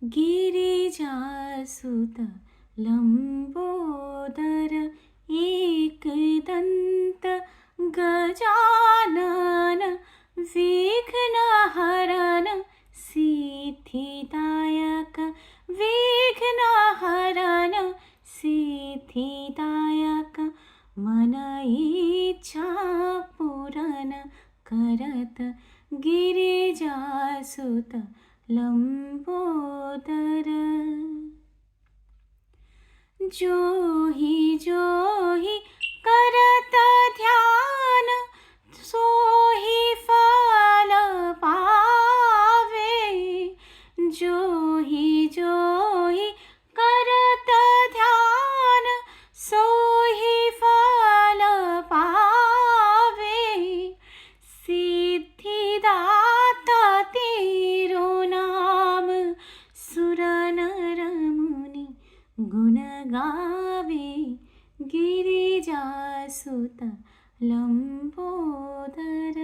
गिरिजासुत लम्बोदर एकदन्त गजानन विघ्नहरन सिद्धिदायक विघ्नहरन सिद्धिदायक मन इच्छा पूरन करत गिरिजासुत लंबोदर। जोहि करत ध्यान सोहि फल पावे। जोहि करत ध्यान सोहि फल पावे। सिद्धिदाता तेरो नाम सुर नर मुनि गुण गावे। गिरिजासुत लंबोदर।